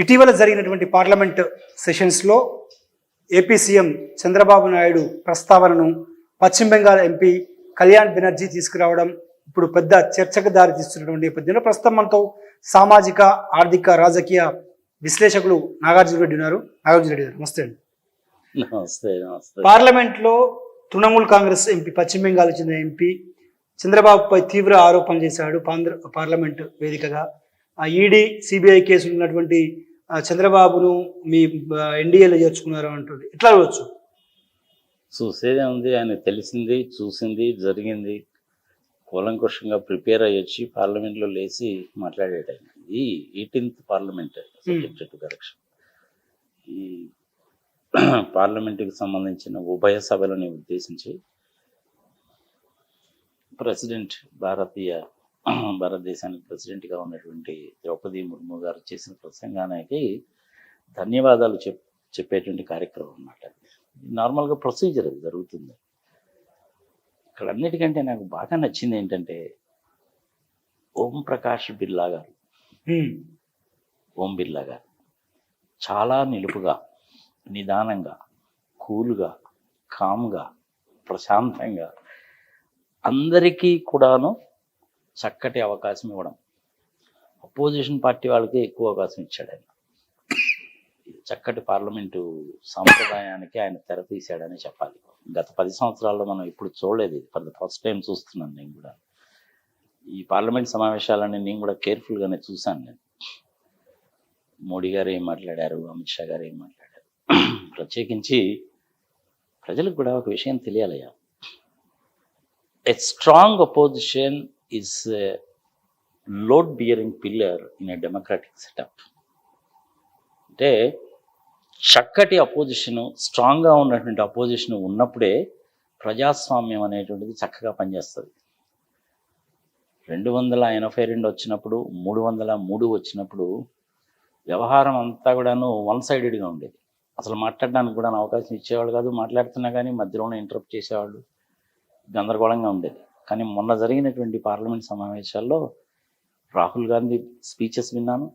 ఇటీవల జరిగినటువంటి పార్లమెంట్ సెషన్స్లో ఏపీ సీఎం చంద్రబాబు నాయుడు ప్రస్తావనను పశ్చిమ బెంగాల్ ఎంపీ కళ్యాణ్ బెనర్జీ తీసుకురావడం ఇప్పుడు పెద్ద చర్చకు దారితీస్తున్నటువంటి నేపథ్యంలో ప్రస్తుతం మనతో సామాజిక ఆర్థిక రాజకీయ విశ్లేషకులు నాగార్జున రెడ్డి ఉన్నారు. నాగార్జున రెడ్డి గారు నమస్తే అండి. నమస్తే. పార్లమెంట్లో తృణమూల్ కాంగ్రెస్ ఎంపీ పశ్చిమ బెంగాల్ చెందిన ఎంపీ చంద్రబాబుపై తీవ్ర ఆరోపణలు చేశాడు. పార్లమెంట్ వేదికగా ఈడీ సిబిఐ కేసులు ఉన్నటువంటి చంద్రబాబును మీ ఎన్డీఏలో చేర్చుకున్నారు అంటుంది. ఎట్లా అవ్వచ్చు? చూసేదే ఉంది. ఆయన తెలిసింది, చూసింది, జరిగింది కూలంకుషంగా ప్రిపేర్ అయ్యొచ్చి పార్లమెంట్లో లేచి మాట్లాడేట. ఈ 18th parliament subject to correction. ఈ పార్లమెంటుకి సంబంధించిన ఉభయ సభలని ఉద్దేశించి ప్రెసిడెంట్ భారతదేశానికి ప్రెసిడెంట్గా ఉన్నటువంటి ద్రౌపది ముర్ము గారు చేసిన ప్రసంగానికి ధన్యవాదాలు చెప్పేటువంటి కార్యక్రమం అన్నమాట. నార్మల్గా ప్రొసీజర్ అది జరుగుతుంది. ఇక్కడ అన్నిటికంటే నాకు బాగా నచ్చింది ఏంటంటే ఓం బిర్లా గారు చాలా నిలుపుగా, నిదానంగా, కూల్గా, కామ్గా, ప్రశాంతంగా అందరికీ కూడాను చక్కటి అవకాశం ఇవ్వడం. అపోజిషన్ పార్టీ వాళ్ళకి ఎక్కువ అవకాశం ఇచ్చాడు ఆయన. చక్కటి పార్లమెంటు సాంప్రదాయానికి ఆయన తెర తీశాడని చెప్పాలి. గత 10 సంవత్సరాల్లో మనం ఇప్పుడు చూడలేదు. ఇది ఫర్ ద ఫస్ట్ టైం చూస్తున్నాను నేను కూడా. ఈ పార్లమెంట్ సమావేశాలని నేను కూడా కేర్ఫుల్గానే చూశాను. నేను మోడీ గారు ఏం మాట్లాడారు, అమిత్ షా గారు ఏం మాట్లాడారు, ప్రత్యేకించి ప్రజలకు కూడా ఒక విషయం తెలియాలయ్యా. A strong opposition is a load-bearing pillar in a democratic setup. అంటే చక్కటి అపోజిషను, స్ట్రాంగ్గా ఉన్నటువంటి అపోజిషన్ ఉన్నప్పుడే ప్రజాస్వామ్యం అనేటువంటిది చక్కగా పనిచేస్తుంది. 282 వచ్చినప్పుడు, 303 వచ్చినప్పుడు వ్యవహారం అంతా కూడాను వన్ సైడెడ్గా ఉండేది. అసలు మాట్లాడడానికి కూడా అవకాశం ఇచ్చేవాళ్ళు కాదు. మాట్లాడుతున్నా కానీ మధ్యలోనే ఇంటరప్ట్ చేసేవాళ్ళు. గందరగోళంగా ఉండేది. కానీ మొన్న జరిగినటువంటి పార్లమెంట్ సమావేశాల్లో రాహుల్ గాంధీ స్పీచెస్ విన్నాను,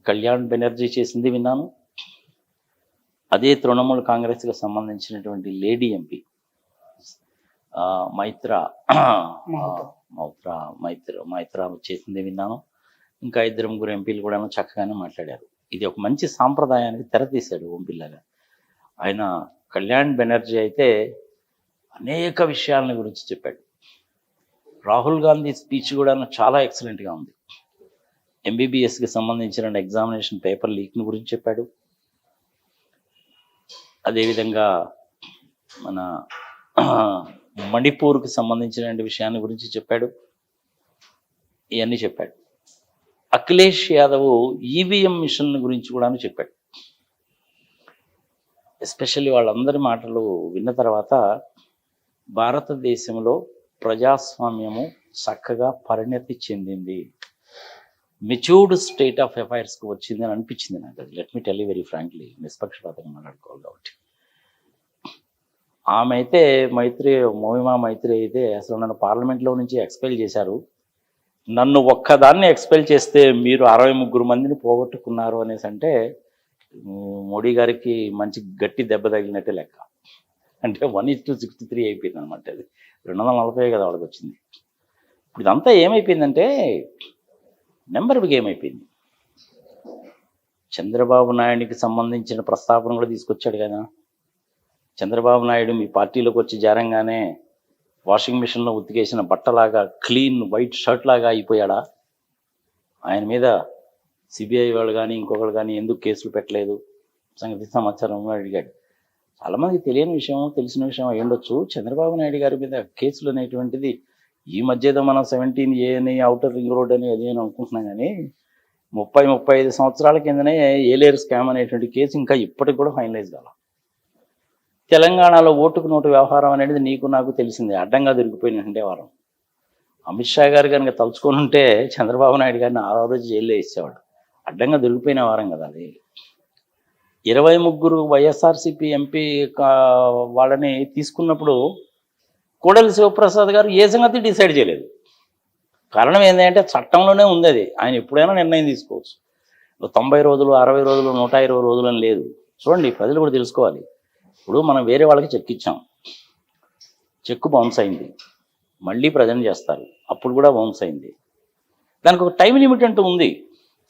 కళ్యాణ్ బెనర్జీ చేసింది విన్నాను. అదే తృణమూల్ కాంగ్రెస్కి సంబంధించినటువంటి లేడీ ఎంపీ మైత్రా చేసింది విన్నాను. ఇంకా 2-3 ఎంపీలు కూడా చక్కగానే మాట్లాడారు. ఇది ఒక మంచి సాంప్రదాయానికి తెరతీశాడు ఓం బిర్లా గారు. ఆయన కళ్యాణ్ బెనర్జీ అయితే అనేక విషయాల గురించి చెప్పాడు. రాహుల్ గాంధీ స్పీచ్ కూడా చాలా ఎక్సలెంట్గా ఉంది. ఎంబీబీఎస్కి సంబంధించిన ఎగ్జామినేషన్ పేపర్ లీక్ని గురించి చెప్పాడు. అదేవిధంగా మన మణిపూర్కి సంబంధించిన విషయాన్ని గురించి చెప్పాడు. ఇవన్నీ చెప్పాడు. అఖిలేష్ యాదవ్ ఈవీఎం మిషన్ గురించి కూడా చెప్పాడు. ఎస్పెషల్లీ వాళ్ళందరి మాటలు విన్న తర్వాత భారతదేశంలో ప్రజాస్వామ్యము చక్కగా పరిణతి చెందింది, మెచ్యూర్డ్ స్టేట్ ఆఫ్ అఫైర్స్కి వచ్చింది అని అనిపించింది నాకు. అది let me tell you very frankly, నిష్పక్షపాతంగా మాట్లాడుకోవాలి కాబట్టి. ఆమె అయితే మోహిమా మైత్రి అయితే అసలు నన్ను పార్లమెంట్లో నుంచి ఎక్స్పెల్ చేశారు. నన్ను ఒక్కదాన్ని ఎక్స్పెల్ చేస్తే మీరు 63 మందిని పోగొట్టుకున్నారు అనేసి అంటే మోడీ గారికి మంచి గట్టి దెబ్బ తగిలినట్టే లెక్క. అంటే 1:63 అయిపోయింది అనమాట. అది 240 కదా వాళ్ళకి వచ్చింది. ఇప్పుడు ఇదంతా ఏమైపోయిందంటే నెంబర్ గేమ్ అయిపోయింది. చంద్రబాబు నాయుడికి సంబంధించిన ప్రస్తావన కూడా తీసుకొచ్చాడు కదా. చంద్రబాబు నాయుడు మీ పార్టీలోకి వచ్చి జారంగానే వాషింగ్ మిషన్లో ఉతికేసిన బట్టలాగా క్లీన్ వైట్ షర్ట్ లాగా అయిపోయాడా? ఆయన మీద సిబిఐ వాళ్ళు కానీ ఇంకొకరు కానీ ఎందుకు కేసులు పెట్టలేదు సంగతి సమాచారం అడిగాడు. చాలామందికి తెలియని విషయం, తెలిసిన విషయం అయ్యుండొచ్చు. చంద్రబాబు నాయుడు గారి మీద కేసులు అనేటువంటిది ఈ మధ్య ఏదో మనం 17A అని ఔటర్ రింగ్ రోడ్ అని అది అని అనుకుంటున్నాం. కానీ 30-35 సంవత్సరాల కిందనే ఏలేరు స్కామ్ అనేటువంటి కేసు ఇంకా ఇప్పటికి కూడా ఫైనలైజ్ కాల. తెలంగాణలో ఓటుకు నోటు వ్యవహారం అనేది నీకు నాకు తెలిసిందే. అడ్డంగా దొరికిపోయినట్టే వారం. అమిత్ షా గారు కనుక తలుచుకొని ఉంటే చంద్రబాబు నాయుడు గారిని ఆ రోజు జైల్లో వేసేవాడు. అడ్డంగా దొరికిపోయిన వారం కదా అది. 23 వైఎస్ఆర్సీపీ ఎంపీ వాళ్ళని తీసుకున్నప్పుడు కోడెల శివప్రసాద్ గారు ఏ సంగతి డిసైడ్ చేయలేదు. కారణం ఏంటంటే చట్టంలోనే ఉంది అది. ఆయన ఎప్పుడైనా నిర్ణయం తీసుకోవచ్చు. 90 రోజులు 60 రోజులు 120 రోజులు అని లేదు. చూడండి, ప్రజలు కూడా తెలుసుకోవాలి. ఇప్పుడు మనం వేరే వాళ్ళకి చెక్ ఇచ్చాం, చెక్ బౌన్స్ అయింది, మళ్ళీ ప్రజెంట్ చేస్తారు, అప్పుడు కూడా బౌన్స్ అయింది. దానికి ఒక టైం లిమిట్ అంటూ ఉంది.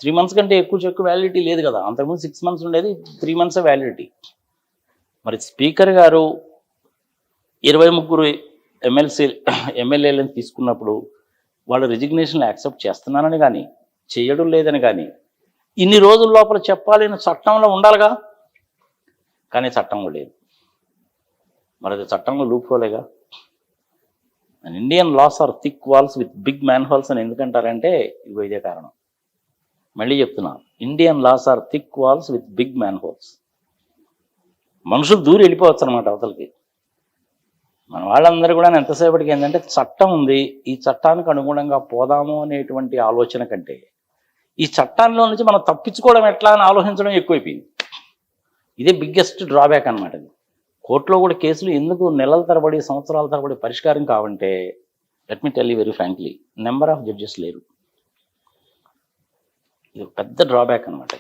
3 months కంటే ఎక్కువ చెక్ వ్యాలిడిటీ లేదు కదా. అంతకుముందు 6 months ఉండేది, 3 months వ్యాలిడిటీ. మరి స్పీకర్ గారు 23 ఎమ్మెల్యేలను తీసుకున్నప్పుడు వాళ్ళు రిజిగ్నేషన్లు యాక్సెప్ట్ చేస్తున్నానని కానీ చేయడం లేదని కానీ ఇన్ని రోజుల లోపల చెప్పాలని చట్టంలో ఉండాలిగా, కానీ చట్టంలో లేదు. మరి అది చట్టంలో లూప్ హోలేగా. Indian laws are thick walls with big manholes అని ఎందుకంటారంటే ఇగో ఇదే కారణం. మళ్ళీ చెప్తున్నా, Indian laws are thick walls with big manholes. మనుషులు దూరి వెళ్ళిపోవచ్చు అనమాట అవతలకి. మన వాళ్ళందరూ కూడా ఎంతసేపటికి ఏంటంటే చట్టం ఉంది, ఈ చట్టానికి అనుగుణంగా పోదాము అనేటువంటి ఆలోచన కంటే ఈ చట్టాల్లో నుంచి మనం తప్పించుకోవడం ఎట్లా అని ఆలోచించడం ఎక్కువైపోయింది. ఇదే బిగ్గెస్ట్ డ్రాబ్యాక్ అనమాట. ఇది కోర్టులో కూడా కేసులు ఎందుకు నెలల తరబడి సంవత్సరాల తరబడి పరిష్కారం కావంటే, let me tell you very frankly, number of judges లేరు. ఇది పెద్ద డ్రాబ్యాక్ అనమాట.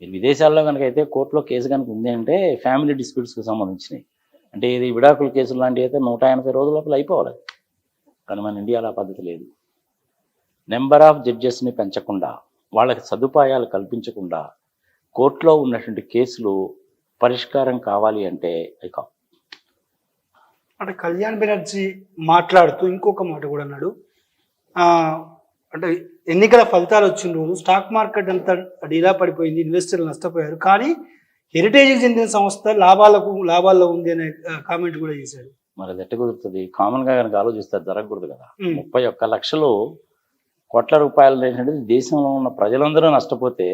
మీరు విదేశాల్లో కనుక అయితే కోర్టులో కేసు కనుక ఉంది అంటే ఫ్యామిలీ డిస్ప్యూట్స్కి సంబంధించినవి, అంటే ఇది విడాకుల కేసులు లాంటివి అయితే 180 రోజుల లోపల అయిపోవాలి. కానీ మన ఇండియాలో ఆ పద్ధతి లేదు. నెంబర్ ఆఫ్ జడ్జెస్ని పెంచకుండా, వాళ్ళకి సదుపాయాలు కల్పించకుండా కోర్టులో ఉన్నటువంటి కేసులు పరిష్కారం కావాలి అంటే కావు. అంటే కళ్యాణ్ బెనర్జీ మాట్లాడుతూ ఇంకొక మాట కూడా అన్నాడు. అంటే ఎన్నికల ఫలితాలు వచ్చిన రోజు స్టాక్ మార్కెట్ అంతా డీలా పడిపోయింది, ఇన్వెస్టర్లు నష్టపోయారు, కానీ హెరిటేజ్కి చెందిన సంస్థ లాభాల్లో ఉంది అనే కామెంట్ కూడా చేశాడు. మరి అది ఎట్ట కుదురుతుంది? కామన్గా కనుక ఆలోచిస్తే జరగకూడదు కదా. 31 లక్షలు కోట్ల రూపాయలు అనేటువంటిది దేశంలో ఉన్న ప్రజలందరూ నష్టపోతే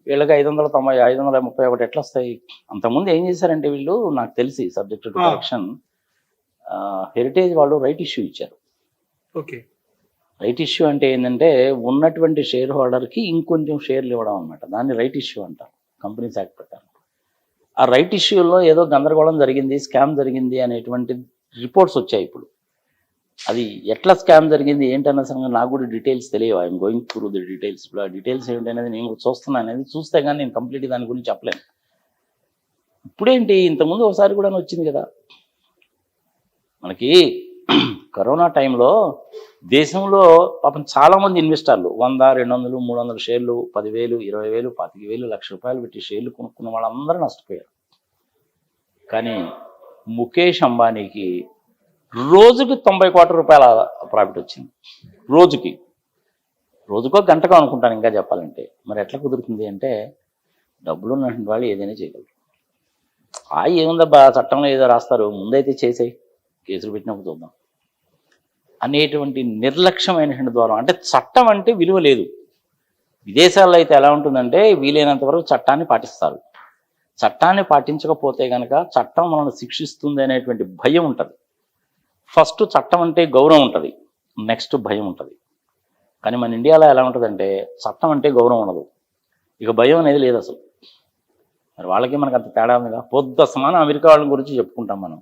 వీళ్ళకి 590, 531 ఎట్లా వస్తాయి? అంతకుముందు ఏం చేశారంటే వీళ్ళు, నాకు తెలిసి సబ్జెక్ట్ టు కరెక్షన్, హెరిటేజ్ వాళ్ళు రైట్ ఇష్యూ ఇచ్చారు. ఓకే, రైట్ ఇష్యూ అంటే ఏంటంటే ఉన్నటువంటి షేర్ హోల్డర్కి ఇంకొంచెం షేర్లు ఇవ్వడం అనమాట. దాన్ని రైట్ ఇష్యూ అంటారు కంపెనీస్ యాక్ట్ ప్రకారం. ఆ రైట్ ఇష్యూలో ఏదో గందరగోళం జరిగింది, స్కామ్ జరిగింది అనేటువంటి రిపోర్ట్స్ వచ్చాయి. ఇప్పుడు అది ఎట్లా స్కామ్ జరిగింది ఏంటన్న సంగతి నాకు కూడా డీటెయిల్స్ తెలియవు. I'm going through the details. ఇప్పుడు ఆ డీటెయిల్స్ ఏంటి అనేది నేను కూడా చూస్తున్నాను. అనేది చూస్తే కానీ నేను కంప్లీట్గా దాని గురించి చెప్పలేను. ఇప్పుడేంటి, ఇంతకుముందు ఒకసారి కూడా వచ్చింది కదా మనకి. కరోనా టైంలో దేశంలో పాపం చాలామంది ఇన్వెస్టర్లు 100, 200, 300 షేర్లు, 10,000, 20,000, 25,000, ₹1,00,000 పెట్టి షేర్లు కొనుక్కున్న వాళ్ళందరూ నష్టపోయారు. కానీ ముఖేష్ అంబానీకి రోజుకి 90 కోట్ల రూపాయల ప్రాఫిట్ వచ్చింది. రోజుకో గంటకో అనుకుంటాను ఇంకా చెప్పాలంటే. మరి ఎట్లా కుదురుతుంది అంటే, డబ్బులు ఉన్నటువంటి వాళ్ళు ఏదైనా చేయగలరు. ఏముందబ్బా చట్టంలో ఏదో రాస్తారు, ముందైతే చేసేయి, కేసులు పెట్టినప్పుడు చూద్దాం అనేటువంటి నిర్లక్ష్యమైనటువంటి ద్వారా. అంటే చట్టం అంటే విలువ లేదు. విదేశాల్లో అయితే ఎలా ఉంటుందంటే వీలైనంత వరకు చట్టాన్ని పాటిస్తారు. చట్టాన్ని పాటించకపోతే కనుక చట్టం మనల్ని శిక్షిస్తుంది అనేటువంటి భయం ఉంటుంది. ఫస్ట్ చట్టం అంటే గౌరవం ఉంటుంది, నెక్స్ట్ భయం ఉంటుంది. కానీ మన ఇండియాలో ఎలా ఉంటుందంటే చట్టం అంటే గౌరవం ఉండదు, ఇక భయం అనేది లేదు అసలు. మరి వాళ్ళకి మనకు అంత తేడా ఉందిగా. పొద్దు సమానం అమెరికా వాళ్ళ గురించి చెప్పుకుంటాం మనం,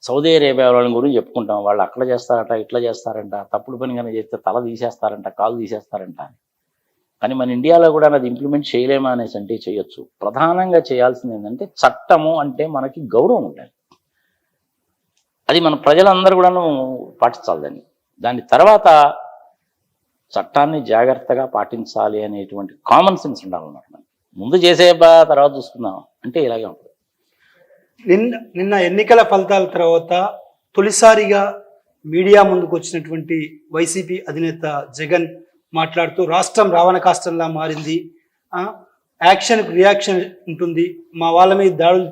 సౌదీ అరేబియా వాళ్ళ గురించి చెప్పుకుంటాం. వాళ్ళు అట్లా చేస్తారట, ఇట్లా చేస్తారంట, తప్పుడు పని కనుక చేస్తే తల తీసేస్తారంట, కాలు తీసేస్తారంట అని. కానీ మన ఇండియాలో కూడా అది ఇంప్లిమెంట్ చేయలేమా అనేసి అంటే చేయొచ్చు. ప్రధానంగా చేయాల్సింది ఏంటంటే చట్టము అంటే మనకి గౌరవం ఉండాలి. అది మన ప్రజలందరూ కూడాను పాటించాలి. దాని తర్వాత చట్టాన్ని జాగ్రత్తగా పాటించాలి అనేటువంటి కామన్ సెన్స్ ఉండాలన్నమాట. ముందు చేసేబ్బా తర్వాత చూసుకుందాం అంటే ఇలాగే ఉంటుంది. నిన్న ఎన్నికల ఫలితాల తర్వాత తొలిసారిగా మీడియా ముందుకు వచ్చినటువంటి వైసీపీ అధినేత జగన్ మాట్లాడుతూ రాష్ట్రం రావణ కాష్టంలా మారింది, యాక్షన్కు రియాక్షన్ ఉంటుంది, మా వాళ్ళ మీద దాడుల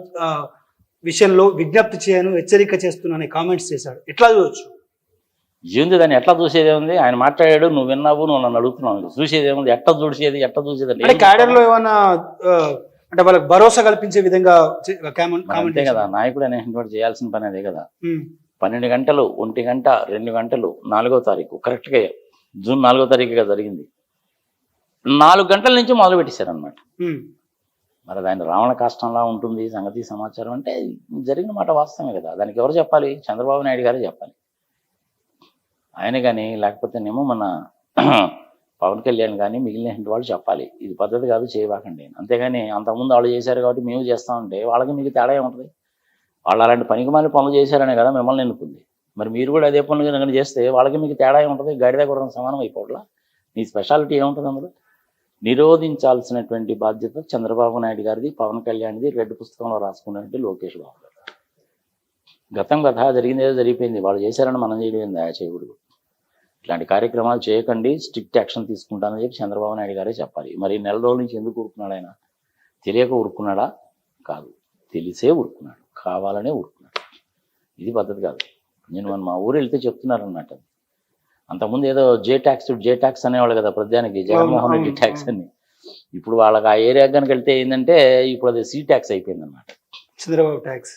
విషయంలో విజ్ఞప్తి చేయను, హెచ్చరిక చేస్తున్నానని కామెంట్స్ చేశాడు. ఎట్లా చూడొచ్చు? ఏంది దాన్ని ఎట్లా చూసేది ఉంది? ఆయన మాట్లాడాడు, నువ్వు విన్నావు, నువ్వు నన్ను అడుగుతున్నావు. చూసేది ఏముంది? ఎట్లా చూసేది అంటే క్యాడర్లో ఏమన్నా అంటే వాళ్ళకి భరోసా కల్పించే విధంగా అంతే కదా. నాయకుడు అనేటువంటి చేయాల్సిన పని అదే కదా. 12 గంటలు, 1 గంట, 2 గంటలు, 4వ తారీఖు కరెక్ట్గా జూన్ 4వ తారీఖుగా జరిగింది. 4 గంటల నుంచి మొదలు పెట్టేశారనమాట. మరి దాని రావణ కాష్టంలా ఉంటుంది సంగతి సమాచారం అంటే జరిగిన మాట వాస్తవమే కదా. దానికి ఎవరు చెప్పాలి? చంద్రబాబు నాయుడు గారే చెప్పాలి. ఆయన కానీ లేకపోతేనేమో మన పవన్ కళ్యాణ్ కానీ మిగిలిన వాళ్ళు చెప్పాలి, ఇది పద్ధతి కాదు, చేయబాకండి. అంతేగాని అంతకుముందు వాళ్ళు చేశారు కాబట్టి మేము చేస్తామంటే వాళ్ళకి మీకు తేడా ఉంటుంది. వాళ్ళు అలాంటి పనికిమాలిన పనులు చేశారనే కదా మిమ్మల్ని ఎన్నుకుంది. మరి మీరు కూడా అదే పనులు కనుక చేస్తే వాళ్ళకి మీకు తేడా ఉంటుంది. గాడిద గుర్రం సమానం అయిపోవట్లా. నీ స్పెషాలిటీ ఏముంటుంది అందులో? నిరోధించాల్సినటువంటి బాధ్యత చంద్రబాబు నాయుడు గారిది, పవన్ కళ్యాణ్ది, రెడ్ పుస్తకంలో రాసుకున్నట్టు లోకేష్ బాబు గారు. గతం కథ జరిగింది ఏదో జరిగిపోయింది. వాళ్ళు చేశారని మనం చేయడం చేయకూడదు. ఇట్లాంటి కార్యక్రమాలు చేయకండి, స్ట్రిక్ట్ యాక్షన్ తీసుకుంటానని చెప్పి చంద్రబాబు నాయుడు గారే చెప్పాలి. మరి నెల రోజుల నుంచి ఎందుకు ఊరుకున్నాడు ఆయన? తెలియక ఊరుకున్నాడా? కాదు, తెలిసే ఊరుకున్నాడు, కావాలనే ఊరుకున్నాడు. ఇది పద్ధతి కాదు. నేను మా ఊరు వెళ్తే చెప్తున్నారు అన్నట్టు. అంతకుముందు ఏదో జే ట్యాక్స్ అనేవాళ్ళు కదా ప్రధానికి, జగన్మోహన్ రెడ్డి ట్యాక్స్ అని. ఇప్పుడు వాళ్ళకి ఆ ఏరియా కనుక వెళ్తే ఏంటంటే ఇప్పుడు అది సీ ట్యాక్స్ అయిపోయింది అన్నమాట. చంద్రబాబు ట్యాక్స్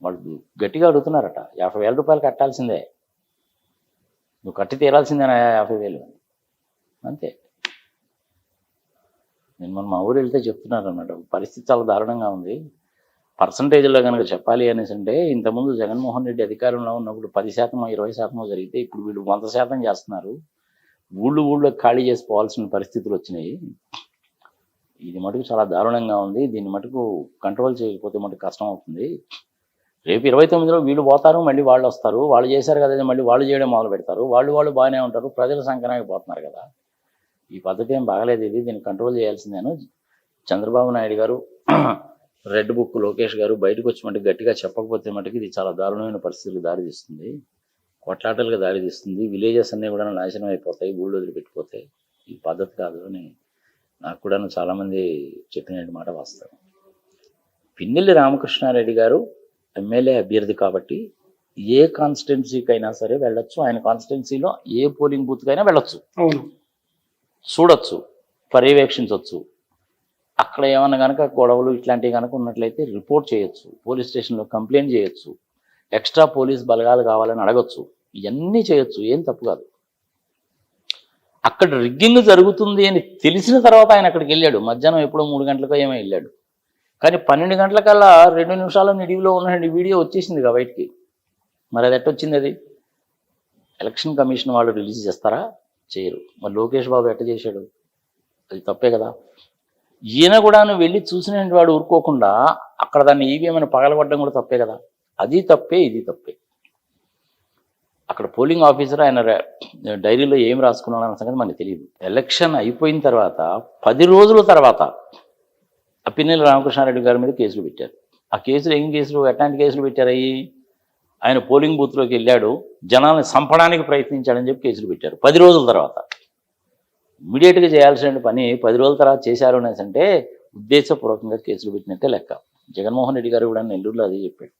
వాళ్ళు గట్టిగా అడుగుతున్నారట. 50,000 రూపాయలు కట్టాల్సిందే, నువ్వు కట్టి తీరాల్సిందేనా 50,000 అంతే. నేను మా ఊరు వెళ్తే చెప్తున్నారు అన్నమాట. పరిస్థితి చాలా దారుణంగా ఉంది. పర్సంటేజ్లో కనుక చెప్పాలి అనేసి అంటే ఇంతకుముందు జగన్మోహన్ రెడ్డి అధికారంలో ఉన్నప్పుడు 10%, 20% జరిగితే ఇప్పుడు వీళ్ళు 100% చేస్తున్నారు. ఊళ్ళో ఖాళీ చేసి పోవాల్సిన పరిస్థితులు వచ్చినాయి. ఇది మటుకు చాలా దారుణంగా ఉంది. దీన్ని మటుకు కంట్రోల్ చేయకపోతే మటుకు కష్టం అవుతుంది. రేపు 29లో వీళ్ళు పోతారు, మళ్ళీ వాళ్ళు వస్తారు. వాళ్ళు చేశారు కదా, మళ్ళీ వాళ్ళు చేయడం మొదలు పెడతారు. వాళ్ళు బాగానే ఉంటారు, ప్రజల సంకనానికి పోతున్నారు కదా. ఈ పద్ధతి ఏం బాగలేదు. దీన్ని కంట్రోల్ చేయాల్సిందేను. చంద్రబాబు నాయుడు గారు, రెడ్ బుక్ లోకేష్ గారు బయటకు వచ్చి మటుకు గట్టిగా చెప్పకపోతే మటుకు ఇది చాలా దారుణమైన పరిస్థితులకు దారితీస్తుంది, కొట్లాటలకు దారితీస్తుంది. విలేజెస్ అన్నీ కూడా నాశనం అయిపోతాయి, ఊళ్ళో వదిలిపెట్టిపోతాయి. ఈ పద్ధతి కాదు అని నాకు కూడా చాలామంది చెప్పిన మాట వాస్తవం. పిన్నెల్లి రామకృష్ణారెడ్డి గారు ఎమ్మెల్యే అభ్యర్థి కాబట్టి ఏ కాన్స్టిట్యున్సీకైనా సరే వెళ్ళొచ్చు. ఆయన కాన్స్టిట్యున్సీలో ఏ పోలింగ్ బూత్కైనా వెళ్ళొచ్చు, చూడొచ్చు, పర్యవేక్షించవచ్చు. అక్కడ ఏమన్నా కనుక గొడవలు ఇట్లాంటివి కనుక ఉన్నట్లయితే రిపోర్ట్ చేయొచ్చు, పోలీస్ స్టేషన్లో కంప్లైంట్ చేయొచ్చు, ఎక్స్ట్రా పోలీస్ బలగాలు కావాలని అడగచ్చు. ఇవన్నీ చేయొచ్చు, ఏం తప్పు కాదు. అక్కడ రిగ్గింగ్ జరుగుతుంది అని తెలిసిన తర్వాత ఆయన అక్కడికి వెళ్ళాడు. మధ్యాహ్నం ఎప్పుడో 3 గంటలకో ఏమో వెళ్ళాడు. కానీ 12 గంటలకల్లా 2 నిమిషాల నిడివిలో ఉన్న వీడియో వచ్చేసింది కదా బయటికి. మరి అది ఎట్టొచ్చింది? అది ఎలక్షన్ కమిషన్ వాళ్ళు రిలీజ్ చేస్తారా? చేయరు. మరి లోకేష్ బాబు ఎట్ట చేశాడు? అది తప్పే కదా. ఈయన కూడా నువ్వు వెళ్ళి చూసిన వాడు ఊరుకోకుండా అక్కడ దాన్ని ఈవీఎం అని పగలగొట్టడం కూడా తప్పే కదా. అది తప్పే, ఇది తప్పే. అక్కడ పోలింగ్ ఆఫీసర్ ఆయన డైరీలో ఏం రాసుకున్నాడు అన్న సంగతి మనకు తెలియదు. ఎలక్షన్ అయిపోయిన తర్వాత 10 రోజుల తర్వాత పిన్నెల్లి రామకృష్ణారెడ్డి గారి మీద కేసులు పెట్టారు. ఆ కేసులు ఏం కేసులు, ఎట్లాంటి కేసులు పెట్టారు? ఆయన పోలింగ్ బూత్లోకి వెళ్ళాడు, జనాల్ని చంపడానికి ప్రయత్నించాడని చెప్పి కేసులు పెట్టారు 10 రోజుల తర్వాత. ఇమీడియట్గా చేయాల్సిన పని 10 రోజుల తర్వాత చేశారు అనేసి అంటే ఉద్దేశపూర్వకంగా కేసులు పెట్టినట్టే లెక్క. జగన్మోహన్ రెడ్డి గారు కూడా నెల్లూరులో అదే చెప్పాడు.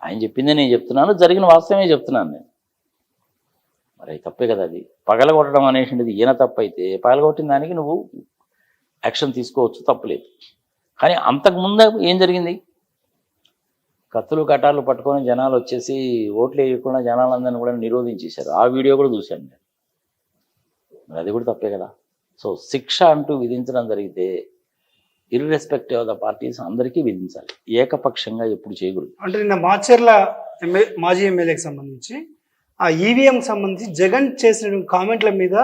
ఆయన చెప్పిందే నేను చెప్తున్నాను, జరిగిన వాస్తవమే చెప్తున్నాను నేను. మరి తప్పే కదా. అది పగలగొట్టడం అనేటువంటిది ఈయన తప్పు అయితే పగలగొట్టిన దానికి నువ్వు యాక్షన్ తీసుకోవచ్చు, తప్పులేదు. కానీ అంతకుముందు ఏం జరిగింది? కత్తులు కటార్లు పట్టుకొని జనాలు వచ్చేసి ఓట్లు వేయకుండా జనాలందరినీ కూడా నిరోధించేశారు. ఆ వీడియో కూడా చూశాను నేను. మరి అది కూడా తప్పే కదా. సో శిక్ష అంటూ విధించడం జరిగితే ఇర్రెస్పెక్టివ్ ఆఫ్ ద పార్టీస్ అందరికీ విధించాలి, ఏకపక్షంగా ఎప్పుడు చేయకూడదు. అంటే నిన్న మాచర్ల మాజీ ఎమ్మెల్యేకి సంబంధించి ఆ ఈవీఎంకి సంబంధించి జగన్ చేసిన కామెంట్ల మీద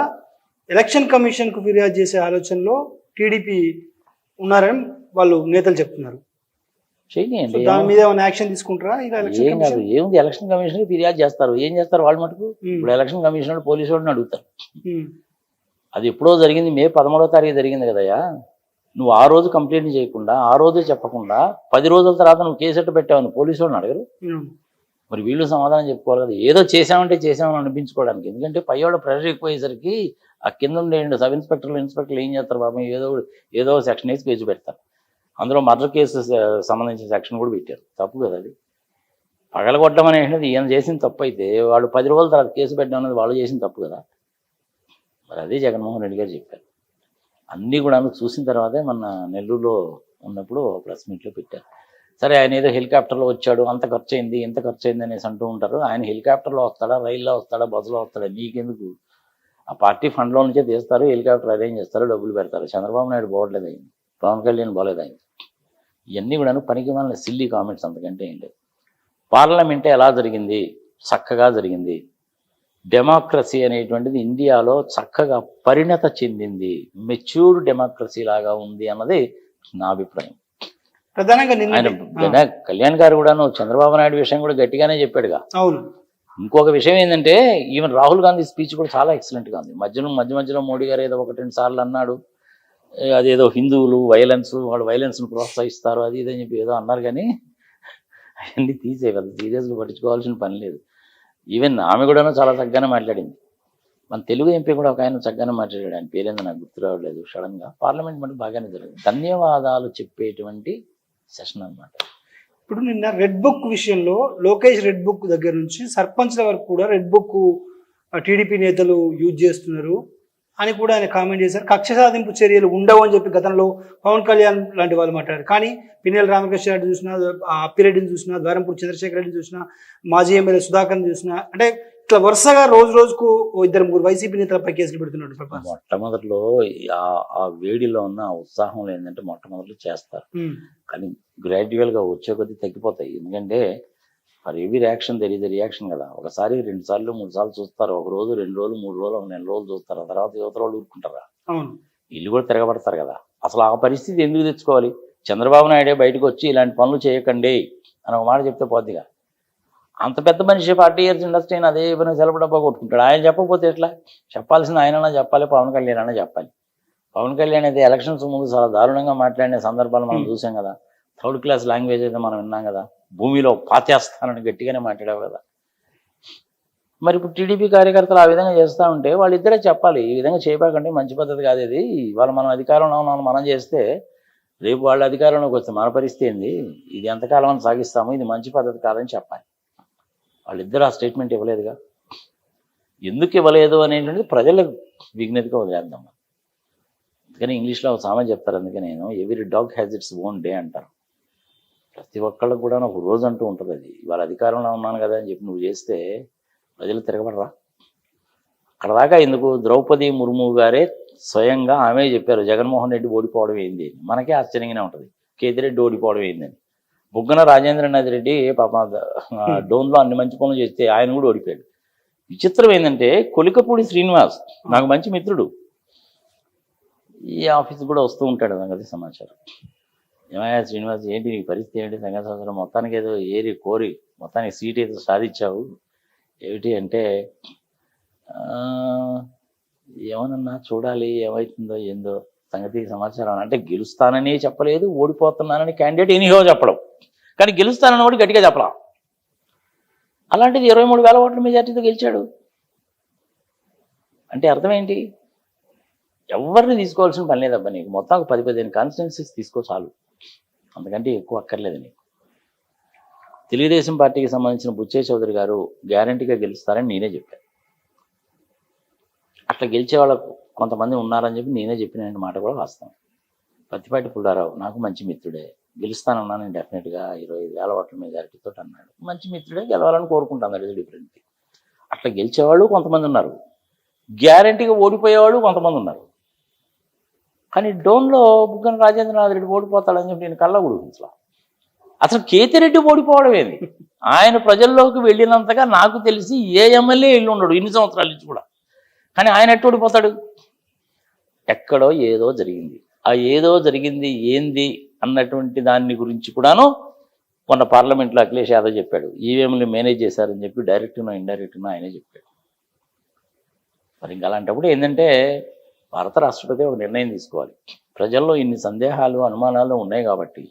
ఎలక్షన్ కమిషన్కు ఫిర్యాదు చేసే ఆలోచనలో టీడీపీ ఉన్నారని వాళ్ళు నేతలు చెప్తున్నారు. చేయండి, దాని మీద ఏమైనా యాక్షన్ తీసుకుంటారా? ఏం కాదు, ఏముంది, ఎలక్షన్ కమిషన్ ఫిర్యాదు చేస్తారు. ఏం చేస్తారు వాళ్ళు మటుకు? ఇప్పుడు ఎలక్షన్ కమిషన్ పోలీసు వాళ్ళని అడుగుతారు. అది ఎప్పుడో జరిగింది, మే 11వ తారీఖు జరిగింది కదయ్యా. నువ్వు ఆ రోజు కంప్లైంట్ చేయకుండా, ఆ రోజే చెప్పకుండా 10 రోజుల తర్వాత నువ్వు కేసు ఎట్టు పెట్టావని పోలీసు వాళ్ళని అడగరు. మరి వీళ్ళు సమాధానం చెప్పుకోవాలి కదా. ఏదో చేసామంటే చేసామని అనిపించుకోవడానికి. ఎందుకంటే పై వాళ్ళ ప్రెషర్ ఎక్కువయ్యేసరికి ఆ కింద ఉండే సబ్ ఇన్స్పెక్టర్లు ఏం చేస్తారు బాబు, ఏదో సెక్షన్ వేసి కేసు పెడతారు. అందులో మర్డర్ కేసు సంబంధించిన సెక్షన్ కూడా పెట్టారు. తప్పు కదా అది. పగలగొట్టడం అనేది ఈయన చేసిన తప్పు అయితే వాళ్ళు 10 రోజుల తర్వాత కేసు పెట్టడం అనేది వాళ్ళు చేసిన తప్పు కదా. మరి అదే జగన్మోహన్ రెడ్డి గారు చెప్పారు. అన్నీ కూడా చూసిన తర్వాతే మన నెల్లూరులో ఉన్నప్పుడు ప్రెస్ మీట్లో పెట్టారు. సరే, ఆయన ఏదో హెలికాప్టర్లో వచ్చాడు, అంత ఖర్చు అయింది, ఇంత ఖర్చు అయింది అనేసి అంటూ ఉంటారు. ఆయన హెలికాప్టర్లో వస్తాడా, రైల్లో వస్తాడా, బస్సులో వస్తాడా, నీకెందుకు? ఆ పార్టీ ఫండ్లో నుంచే తీస్తారు, హెలికాప్టర్ అరేంజ్ చేస్తారు, డబ్బులు పెడతారు. చంద్రబాబు నాయుడు బాగోట్లేదు అయింది, పవన్ కళ్యాణ్ బాగోలేదు అయింది. ఇవన్నీ కూడా పనికి మన సిల్లీ కామెంట్స్, అంతకంటే ఏం లేదు. పార్లమెంటే ఎలా జరిగింది? చక్కగా జరిగింది. డెమోక్రసీ అనేటువంటిది ఇండియాలో చక్కగా పరిణత చెందింది, మెచ్యూర్డ్ డెమోక్రసీ లాగా ఉంది అన్నది నా అభిప్రాయం. ప్రధానంగా ఆయన కళ్యాణ్ గారు కూడాను చంద్రబాబు నాయుడు విషయం కూడా గట్టిగానే చెప్పాడుగా. అవును. ఇంకొక విషయం ఏంటంటే ఈవెన్ రాహుల్ గాంధీ స్పీచ్ కూడా చాలా ఎక్సలెంట్గా ఉంది. మధ్యలో మోడీ గారు ఏదో 1-2 సార్లు అన్నాడు, అదేదో హిందువులు వాళ్ళు వైలెన్స్ను ప్రోత్సహిస్తారు అది ఇదని చెప్పి ఏదో అన్నారు, కానీ అవన్నీ తీసేవాళ్ళు, సీరియస్గా పట్టించుకోవాల్సిన పని లేదు. ఈవెన్ ఆమె కూడా చాలా చక్కగానే మాట్లాడింది. మన తెలుగు ఎంపీ కూడా ఒక ఆయన చక్కగానే మాట్లాడాడు, ఆయన పేరేందో నాకు గుర్తు రావట్లేదు. సడన్గా పార్లమెంట్ మటుకు బాగానే జరిగింది. ధన్యవాదాలు చెప్పేటువంటి సెషన్ అన్నమాట. ఇప్పుడు నిన్న రెడ్ బుక్ విషయంలో లోకేష్ రెడ్ బుక్ దగ్గర నుంచి సర్పంచ్ల వరకు కూడా రెడ్ బుక్ టీడీపీ నేతలు యూజ్ చేస్తున్నారు అని కూడా ఆయన కామెంట్ చేశారు. కక్ష సాధింపు చర్యలు ఉండవు అని చెప్పి గతంలో పవన్ కళ్యాణ్ లాంటి వాళ్ళు మాట్లాడారు. కానీ పిన్నెల రామకృష్ణ రెడ్డి చూసినా, అప్పిరెడ్డిని చూసినా, ద్వారంపూడి చంద్రశేఖర్ రెడ్డిని చూసినా, మాజీ ఎమ్మెల్యే సుధాకర్ని చూసినా, అంటే ఇట్లా వరుసగా రోజుకు 2-3 వైసీపీ నేతలపై కేసులు పెడుతున్నాడు. మొట్టమొదటిలో ఆ వేడిలో ఉన్న ఉత్సాహంలో ఏంటంటే మొట్టమొదటి చేస్తారు, కానీ గ్రాడ్యువల్గా వచ్చే కొద్దీ తగ్గిపోతాయి. ఎందుకంటే for every reaction there is reaction కదా. ఒకసారి 2 సార్లు 3 సార్లు చూస్తారు, 1 రోజు 2 రోజులు 3 రోజులు 1 నెల రోజులు చూస్తారు, ఆ తర్వాత యువతల వాళ్ళు ఊరుకుంటారా? ఇల్లు కూడా తిరగబడతారు కదా. అసలు ఆ పరిస్థితి ఎందుకు తెచ్చుకోవాలి? చంద్రబాబు నాయుడే బయటకు వచ్చి ఇలాంటి పనులు చేయకండి అని ఒక మాట చెప్తే పోద్దిగా. అంత పెద్ద మనిషి 40 years ఇండస్ట్రీ అని అదే పని సెలవు డబ్బా కొట్టుకుంటాడు. ఆయన చెప్పకపోతే ఎట్లా? చెప్పాల్సిన ఆయనన్నా చెప్పాలి, పవన్ కళ్యాణ్ అన్నా చెప్పాలి. పవన్ కళ్యాణ్ అయితే ఎలక్షన్స్ ముందు చాలా దారుణంగా మాట్లాడిన సందర్భాలు మనం చూసాం కదా. 3rd class లాంగ్వేజ్ అయితే మనం విన్నాం కదా. భూమిలో పాతేస్తానని గట్టిగానే మాట్లాడావు కదా. మరి ఇప్పుడు టీడీపీ కార్యకర్తలు ఆ విధంగా చేస్తూ ఉంటే వాళ్ళిద్దరే చెప్పాలి, ఈ విధంగా చేయబాకంటే మంచి పద్ధతి కాదు ఇది. ఇవాళ మనం అధికారంలో ఉన్నాం, మనం చేస్తే రేపు వాళ్ళ అధికారంలోకి వస్తే మన పరిస్థితి ఏంది, ఇది ఎంతకాలం అని సాగిస్తాము, ఇది మంచి పద్ధతి కాదని చెప్పాలి. వాళ్ళిద్దరు ఆ స్టేట్మెంట్ ఇవ్వలేదుగా. ఎందుకు ఇవ్వలేదు అనేటువంటిది ప్రజల విజ్ఞతగా వదిలేద్దాం. అందుకని ఇంగ్లీష్లో ఒక సామెత చెప్తారు, అందుకే నేను every dog has its own day అంటారు. ప్రతి ఒక్కళ్ళకు కూడా ఒక రోజు అంటూ ఉంటుంది. అది ఇవాళ అధికారంలో ఉన్నాను కదా అని చెప్పి నువ్వు చేస్తే ప్రజలు తిరగబడరా? అక్కడ దాకా ఎందుకు? ద్రౌపది ముర్ము గారే స్వయంగా ఆమె చెప్పారు జగన్మోహన్ రెడ్డి ఓడిపోవడం ఏంది. మనకే ఆశ్చర్యంగానే ఉంటుంది, కేతిరెడ్డి ఓడిపోవడం ఏందని. బుగ్గన రాజేంద్రనాథ్ రెడ్డి పాప డోన్లో అన్ని మంచి పనులు చేస్తే ఆయన కూడా ఓడిపోయాడు. విచిత్రం ఏంటంటే కొలికపూడి శ్రీనివాస్ నాకు మంచి మిత్రుడు, ఈ ఆఫీస్ కూడా వస్తూ ఉంటాడు సంగతి సమాచారం. ఏమయ్యా శ్రీనివాస్, ఏంటి నీ పరిస్థితి ఏంటి? సంగతి సంవత్సరం మొత్తానికి ఏదో ఏరి కోరి మొత్తానికి సీట్ ఏదో సాధించావు ఏమిటి అంటే, ఏమనన్నా చూడాలి ఏమవుతుందో ఏందో సంగతి సమాచారం. అంటే గెలుస్తానని చెప్పలేదు, ఓడిపోతున్నానని క్యాండిడేట్ ఎనీహో చెప్పడం, కానీ గెలుస్తానని కూడా గట్టిగా చెప్పడం. అలాంటిది 23,000 ఓట్ల మెజార్టీతో గెలిచాడు అంటే అర్థం ఏంటి? ఎవరిని తీసుకోవాల్సిన పని లేదబ్బా నీకు. మొత్తం 10-15 కాన్స్టిట్యున్సీస్ తీసుకో చాలు, అంతకంటే ఎక్కువ అక్కర్లేదు నీకు. తెలుగుదేశం పార్టీకి సంబంధించిన బుచ్చయ్య చౌదరి గారు గ్యారంటీగా గెలుస్తారని నేనే చెప్పాను. అట్లా గెలిచే వాళ్ళకు కొంతమంది ఉన్నారని చెప్పి నేనే చెప్పిన మాట కూడా వాస్తవం. పత్తిపాటి పుల్లారావు నాకు మంచి మిత్రుడే, గెలుస్తానన్నాను నేను డెఫినెట్గా 25,000 ఓట్ల మెజారిటీతో అన్నాడు. మంచి మిత్రుడే, గెలవాలని కోరుకుంటాను, అది డిఫరెంట్. అట్లా గెలిచేవాళ్ళు కొంతమంది ఉన్నారు, గ్యారంటీగా ఓడిపోయేవాళ్ళు కొంతమంది ఉన్నారు. కానీ డోన్లో బుగ్గన రాజేంద్రనాథ్ రెడ్డి ఓడిపోతాడని చెప్పి నేను కళ్ళ గుడిపించలా. అసలు కేతిరెడ్డి ఓడిపోవడం ఏంది? ఆయన ప్రజల్లోకి వెళ్ళినంతగా నాకు తెలిసి ఏ ఎమ్మెల్యే వెళ్ళి ఉండడు ఇన్ని సంవత్సరాల నుంచి కూడా. కానీ ఆయన ఎట్టు ఓడిపోతాడు? ఎక్కడో ఏదో జరిగింది. ఆ ఏదో జరిగింది ఏంది అన్నటువంటి దాన్ని గురించి కూడాను మొన్న పార్లమెంట్లో అఖిలేష్ యాదవ్ చెప్పాడు. ఈవీఎంలు మేనేజ్ చేశారని చెప్పి డైరెక్ట్నో ఇండైరెక్ట్నో ఆయనే చెప్పాడు. మరి ఇంకా అలాంటప్పుడు ఏంటంటే భారత రాష్ట్రపతి ఒక నిర్ణయం తీసుకోవాలి. ప్రజల్లో ఇన్ని సందేహాలు అనుమానాలు ఉన్నాయి కాబట్టి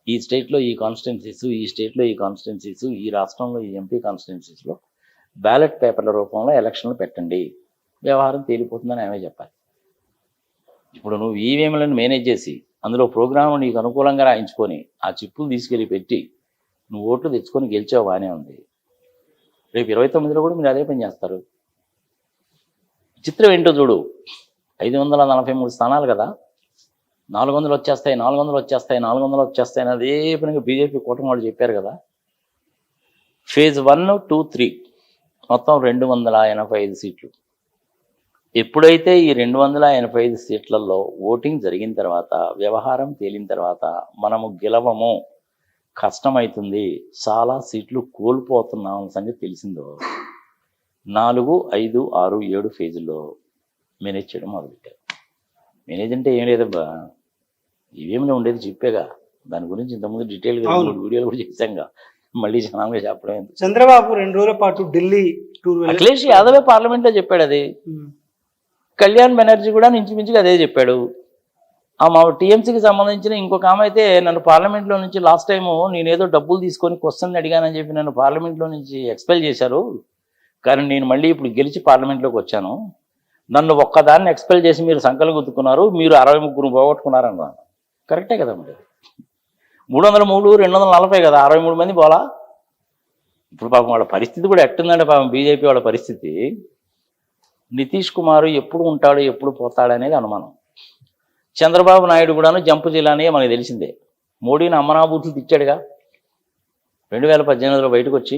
ఈ స్టేట్లో ఈ కాన్స్టిట్యున్సీస్, ఈ స్టేట్లో ఈ కాన్స్టిట్యున్సీస్, ఈ రాష్ట్రంలో ఈ ఎంపీ కాన్స్టిట్యున్సీస్లో బ్యాలెట్ పేపర్ల రూపంలో ఎలక్షన్లు పెట్టండి, వ్యవహారం తేలిపోతుందని ఆమె చెప్పాలి. ఇప్పుడు నువ్వు ఈవీఎంలను మేనేజ్ చేసి అందులో ప్రోగ్రామ్ నీకు అనుకూలంగా రాయించుకొని ఆ చిప్పులు తీసుకెళ్ళి పెట్టి నువ్వు ఓట్లు తెచ్చుకొని గెలిచావు, బాగానే ఉంది. రేపు 29లో కూడా మీరు అదే పని చేస్తారు. చిత్రం ఏంటో చూడు, 543 స్థానాలు కదా, 400 వచ్చేస్తాయి, 400 వచ్చేస్తాయి, 400 వచ్చేస్తాయి అని అదే పనిగా బీజేపీ కూటమి వాళ్ళు చెప్పారు కదా. ఫేజ్ 1, 2, 3 మొత్తం 285 సీట్లు. ఎప్పుడైతే ఈ 285 సీట్లలో ఓటింగ్ జరిగిన తర్వాత, వ్యవహారం తేలిన తర్వాత మనము గెలవము, కష్టమవుతుంది, చాలా సీట్లు కోల్పోతున్నాం సంగతి తెలిసిందో, 4, 5, 6, 7 ఫేజుల్లో మేనేజ్ చేయడం మొదలుపెట్టారు. మేనేజ్ అంటే ఏం లేదబ్బా, ఈవీఎంలో ఉండేది చెప్పేగా, దాని గురించి ఇంతకుముందు డీటెయిల్గా అవును. 3 వీడియోలు కూడా చేశాంగా, మళ్ళీ జనాలుగా చెప్పడం ఎందుకు? చంద్రబాబు 2 రోజుల పాటు ఢిల్లీ టూర్ అఖిలేష్ యాదవే పార్లమెంట్లో చెప్పాడు అది. కళ్యాణ్ బెనర్జీ కూడా ఇంచుమించుగా అదే చెప్పాడు. మా టీఎంసీకి సంబంధించిన ఇంకొక ఆమె అయితే నన్ను పార్లమెంట్లో నుంచి లాస్ట్ టైము నేనేదో డబ్బులు తీసుకొని క్వశ్చన్ అడిగానని చెప్పి నన్ను పార్లమెంట్లో నుంచి ఎక్స్పెల్ చేశారు, కానీ నేను మళ్ళీ ఇప్పుడు గెలిచి పార్లమెంట్లోకి వచ్చాను, నన్ను ఒక్కదాన్ని ఎక్స్పెల్ చేసి మీరు సంకలం గుర్తుకున్నారు, మీరు 63 పోగొట్టుకున్నారన్నారు. కరెక్టే కదా మరి. 303, 240 కదా, 63 మంది పోలా. ఇప్పుడు పాపం వాళ్ళ పరిస్థితి కూడా ఎట్టుందంటే పాపం బీజేపీ వాళ్ళ పరిస్థితి, నితీష్ కుమార్ ఎప్పుడు ఉంటాడు ఎప్పుడు పోతాడు అనేది అనుమానం. చంద్రబాబు నాయుడు కూడాను జంపు జిల్లానే మనకు తెలిసిందే. మోడీని అమ్మనాబూతులు తిట్టాడుగా 2018లో బయటకు వచ్చి,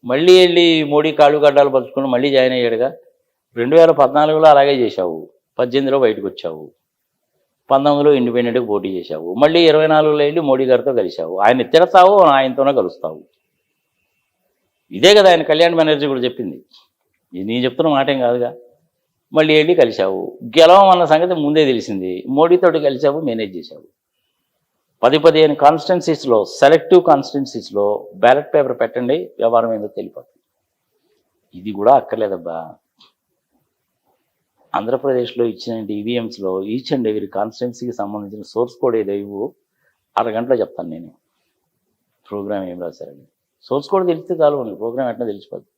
మళ్ళీ వెళ్ళి మోడీ కాళ్ళు గడ్డాలు పరుచుకుని మళ్ళీ జాయిన్ అయ్యాడుగా. 2014లో అలాగే చేశావు, 18లో బయటకు వచ్చావు, 19లో ఇండిపెండెంట్గా పోటీ చేశావు, మళ్ళీ 24లో వెళ్ళి మోడీ గారితో కలిశావు. ఆయన తిడతావు, ఆయనతోనే కలుస్తావు. ఇదే కదా ఆయన కళ్యాణ్ బెనర్జీ కూడా చెప్పింది, ఇది నేను చెప్తున్న మాటేం కాదుగా. మళ్ళీ వెళ్ళి కలిశావు, గెలవమన్న సంగతి ముందే తెలిసింది, మోడీతోటి కలిశావు, మేనేజ్ చేశావు. 10-15 కాన్స్టిట్యున్సీస్లో, సెలెక్టివ్ కాన్స్టిట్యున్సీస్లో బ్యాలెట్ పేపర్ పెట్టండి, వ్యవహారం ఏందో తెలిపోతుంది. ఇది కూడా అక్కర్లేదబ్బా. ఆంధ్రప్రదేశ్లో ఇచ్చిన ఈవీఎంస్లో ఈచ్ అండ్ ఎవరీ కాన్స్టిట్యున్సీకి సంబంధించిన సోర్స్ కోడ్ ఏదో ఇవ్వు, అరగంటలో చెప్తాను నేను ప్రోగ్రామ్ ఏం రాశారని. సోర్స్ కోడ్ తెలిస్తే చాలు, ప్రోగ్రామ్ ఎట్లా తెలిసిపోద్ది,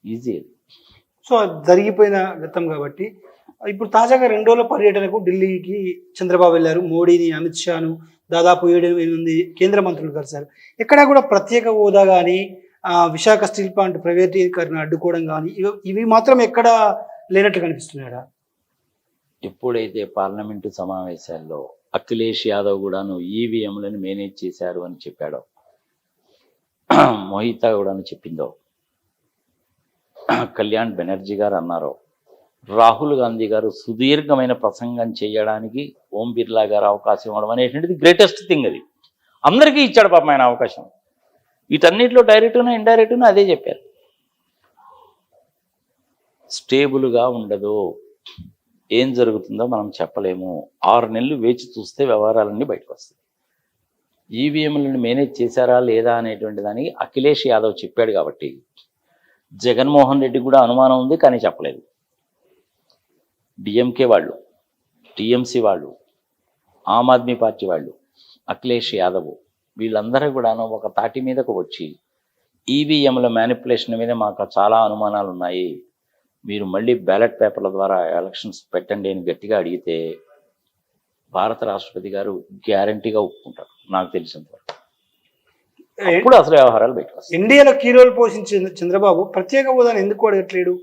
ఈజీ. సో జరిగిపోయిన గతం కాబట్టి ఇప్పుడు తాజాగా 2 రోజుల పర్యటనకు ఢిల్లీకి చంద్రబాబు వెళ్ళారు. మోడీని, అమిత్ షాను, దాదాపు 7-8 కేంద్ర మంత్రులు కలిశారు. ఎక్కడా కూడా ప్రత్యేక హోదా కానీ, విశాఖ స్టీల్ ప్లాంట్ ప్రైవేటీకరణ అడ్డుకోవడం కానీ ఇవి మాత్రం ఎక్కడ లేనట్టు కనిపిస్తున్నాడా? ఎప్పుడైతే పార్లమెంటు సమావేశాల్లో అఖిలేష్ యాదవ్ కూడాను ఈవీఎంలను మేనేజ్ చేశారు అని చెప్పాడో, మోహితా కూడాను చెప్పిందో, కళ్యాణ్ బెనర్జీ గారు అన్నారో, రాహుల్ గాంధీ గారు సుదీర్ఘమైన ప్రసంగం చేయడానికి ఓం బిర్లా గారు అవకాశం ఇవ్వడం అనేటువంటిది గ్రేటెస్ట్ థింగ్. అది అందరికీ ఇచ్చాడు పాపం ఆయన అవకాశం. వీటన్నిటిలో డైరెక్ట్గా ఇండైరెక్ట్గా అదే చెప్పారు. స్టేబుల్గా ఉండదు, ఏం జరుగుతుందో మనం చెప్పలేము, 6 నెలలు వేచి చూస్తే వ్యవహారాలన్నీ బయటకు వస్తాయి. ఈవీఎంలను మేనేజ్ చేశారా లేదా అనేటువంటి దానికి అఖిలేష్ యాదవ్ చెప్పాడు కాబట్టి జగన్మోహన్ రెడ్డి కూడా అనుమానం ఉంది, కానీ చెప్పలేదు. డిఎంకే వాళ్ళు, టీఎంసీ వాళ్ళు, ఆమ్ ఆద్మీ పార్టీ వాళ్ళు, అఖిలేష్ యాదవ్ వీళ్ళందరూ కూడాను ఒక తాటి మీదకు వచ్చి ఈవీఎంల మ్యానిపులేషన్ మీద మాకు చాలా అనుమానాలు ఉన్నాయి, మీరు మళ్ళీ బ్యాలెట్ పేపర్ల ద్వారా ఎలక్షన్స్ పెట్టండి అని గట్టిగా అడిగితే భారత రాష్ట్రపతి గారు గ్యారంటీగా ఒప్పుకుంటారు నాకు తెలిసినంతవరకు. అప్పుడు అసలు వ్యవహారాలు బయటకు వస్తాయి. ఇండియాలో కీ రోల్ పోషించిన చంద్రబాబు ప్రత్యేక హోదాను ఎందుకు అడగట్లేడు?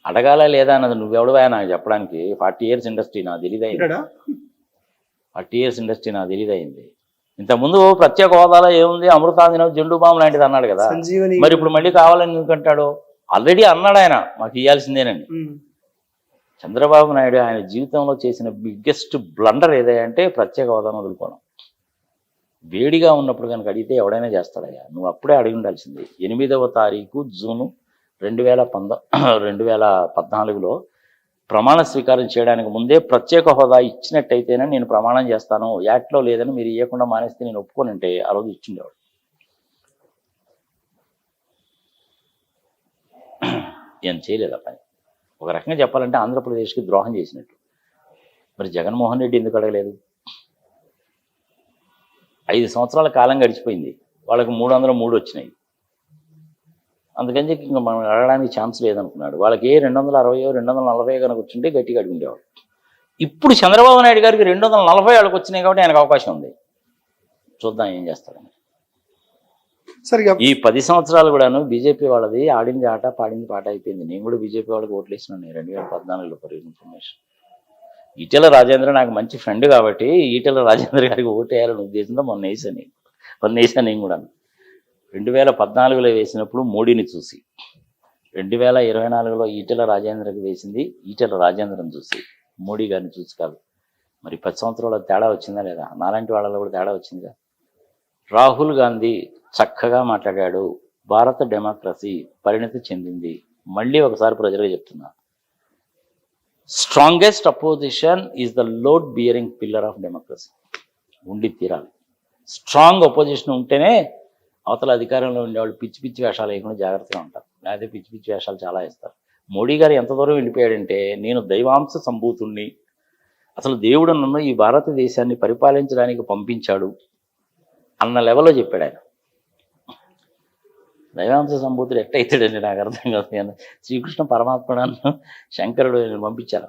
అడగాలా లేదా అన్నది నువ్వెవడవా నాకు చెప్పడానికి? 40 years ఇండస్ట్రీ నాకు తెలియదైంది. 40 years ఇండస్ట్రీ నాకు తెలియదైంది. ఇంతకుముందు ప్రత్యేక హోదాలో ఏముంది, అమృతాంజనం, జెండు బాంబు లాంటిది అన్నాడు కదా, మరి ఇప్పుడు మళ్ళీ కావాలని ఎందుకంటాడు? ఆల్రెడీ అన్నాడు ఆయన, మాకు ఇవ్వాల్సిందేనండి. చంద్రబాబు నాయుడు ఆయన జీవితంలో చేసిన బిగ్గెస్ట్ బ్లండర్ ఏదంటే ప్రత్యేక హోదాను వదులుకోవడం. వేడిగా ఉన్నప్పుడు కనుక అడిగితే ఎవడైనా చేస్తాడయ్యా, నువ్వు అప్పుడే అడిగి ఉండాల్సింది. 8వ తారీఖు జూను 2014లో ప్రమాణ స్వీకారం చేయడానికి ముందే ప్రత్యేక హోదా ఇచ్చినట్టయితేనే నేను ప్రమాణం చేస్తాను, యాక్ట్లో లేదని మీరు ఇవ్వకుండా మానేస్తే నేను ఒప్పుకోనంటే ఆ రోజు ఇచ్చిండేవాడు. ఏం చేయలేదు ఆ పని. ఒక రకంగా చెప్పాలంటే ఆంధ్రప్రదేశ్కి ద్రోహం చేసినట్టు. మరి జగన్మోహన్ రెడ్డి ఎందుకు అడగలేదు? 5 సంవత్సరాల కాలం గడిచిపోయింది, వాళ్ళకి 303 వచ్చినాయి, అందుకని చెప్పి ఇంకా మనం అడగడానికి ఛాన్స్ లేదనుకున్నాడు. వాళ్ళకి 260 240 కనుక వచ్చింటే గట్టిగా అడిగిండేవాడు. ఇప్పుడు చంద్రబాబు నాయుడు గారికి 240 వాళ్ళకి వచ్చినాయి కాబట్టి ఆయనకు అవకాశం ఉంది. చూద్దాం ఏం చేస్తాడని. సరిగా ఈ 10 సంవత్సరాలు కూడాను బీజేపీ వాళ్ళది ఆడింది ఆట, పాడింది పాట అయిపోయింది. నేను కూడా బీజేపీ వాళ్ళకి ఓట్లు వేసినాను 2014లో ఫర్ ఇన్ఫర్మేషన్. ఈటెల రాజేంద్ర నాకు మంచి ఫ్రెండ్ కాబట్టి ఈటెల రాజేంద్ర గారికి ఓటు వేయాలని ఉద్దేశంతో మొన్న వేసాను నేను కూడా. 2014లో వేసినప్పుడు మోడీని చూసి, 2024లో ఈటెల రాజేంద్రకి వేసింది ఈటెల రాజేంద్రని చూసి, మోడీ గారిని చూసి కాదు. మరి 10 సంవత్సరాల తేడా వచ్చిందా లేదా? నాలాంటి వాళ్ళలో కూడా తేడా వచ్చిందిగా. రాహుల్ గాంధీ చక్కగా మాట్లాడాడు, భారత డెమోక్రసీ పరిణతి చెందింది. మళ్ళీ ఒకసారి ప్రజలకు చెప్తున్నా, strongest opposition is the load bearing pillar of democracy. ఉండి తీరాలి. స్ట్రాంగ్ అపోజిషన్ ఉంటేనే అవతల అధికారంలో ఉండేవాళ్ళు పిచ్చి పిచ్చి వేషాలు వేయకుండా జాగ్రత్తగా ఉంటారు. లేకపోతే పిచ్చి పిచ్చి వేషాలు చాలా వేస్తారు. మోడీ గారు ఎంత దూరం వెళ్ళిపోయాడంటే, నేను దైవాంశ సంభూతుణ్ణి, అసలు దేవుడు నన్ను ఈ భారతదేశాన్ని పరిపాలించడానికి పంపించాడు అన్న లెవెల్లో చెప్పాడు ఆయన. దైవాంశ సంభూతుడు ఎట్టయితాడండి నాకు అర్థం కాదు. శ్రీకృష్ణ పరమాత్మ నన్ను శంకరుడు పంపించారు.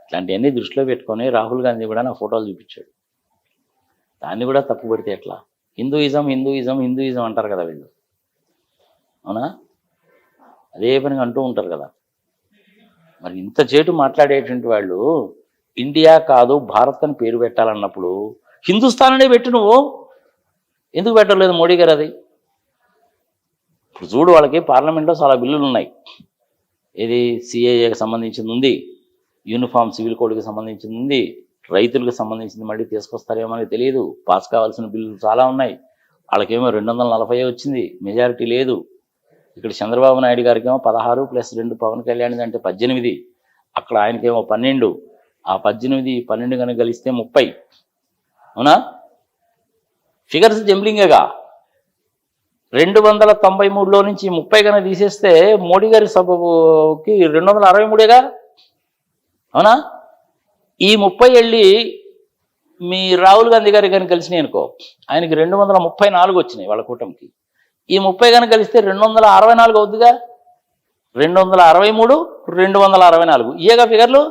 ఇట్లాంటివన్నీ దృష్టిలో పెట్టుకొని రాహుల్ గాంధీ కూడా నా ఫోటోలు చూపించాడు. దాన్ని కూడా తప్పుపడితే ఎట్లా? హిందూయిజం హిందూయిజం హిందూయిజం అంటారు కదా వీళ్ళు, అవునా? అదే పనిగా అంటూ ఉంటారు కదా. మరి ఇంత చేటు మాట్లాడేటువంటి వాళ్ళు ఇండియా కాదు భారత్ అని పేరు పెట్టాలన్నప్పుడు హిందుస్థాన్ అనే పెట్టు. నువ్వు ఎందుకు పెట్టలేదు మోడీ గారు అది? ఇప్పుడు చూడు, వాళ్ళకి పార్లమెంట్లో చాలా బిల్లులు ఉన్నాయి. ఇది సిఏఏకి సంబంధించింది ఉంది, యూనిఫామ్ సివిల్ కోడ్కి సంబంధించింది ఉంది, రైతులకు సంబంధించింది మళ్ళీ తీసుకొస్తారేమో అని తెలియదు. పాస్ కావాల్సిన బిల్లులు చాలా ఉన్నాయి. వాళ్ళకేమో 240 వచ్చింది, మెజారిటీ లేదు. ఇక్కడ చంద్రబాబు నాయుడు గారికి ఏమో 16 + 2 పవన్ కళ్యాణ్ అంటే 18, అక్కడ ఆయనకేమో 12. ఆ 18, 12 కనుక కలిస్తే 30. అవునా? ఫిగర్స్ జంబ్లింగేగా. 293లో నుంచి 30 కనుక తీసేస్తే మోడీ గారి సభకి 263గా. అవునా? ఈ 30 వెళ్ళి మీ రాహుల్ గాంధీ గారి కనుక కలిసినాయి అనుకో, ఆయనకి 234 వచ్చినాయి వాళ్ళ కూటమికి. ఈ 30 కనుక కలిస్తే 264 అవుద్దిగా. 263, 264 ఇయేగా ఫిగర్లు.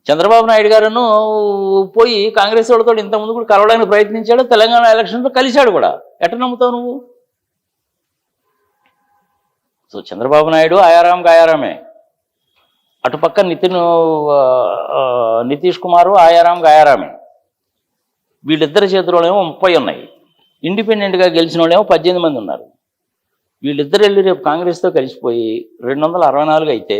చంద్రబాబు నాయుడు గారును పోయి కాంగ్రెస్ వాళ్ళతో ఇంతకుముందు కూడా కలవడానికి ప్రయత్నించాడు. తెలంగాణ ఎలక్షన్లో కలిశాడు కూడా. ఎట్ట నమ్ముతావు నువ్వు? సో చంద్రబాబు నాయుడు ఆయారాం గాయారామే. అటుపక్క నితీష్ కుమారు ఆయారాం గాయారామే. వీళ్ళిద్దరి చేతిలోనేమో 30 ఉన్నాయి. ఇండిపెండెంట్గా గెలిచిన వాళ్ళేమో 18 మంది ఉన్నారు. వీళ్ళిద్దరు వెళ్ళి రేపు కాంగ్రెస్తో కలిసిపోయి 264 అయితే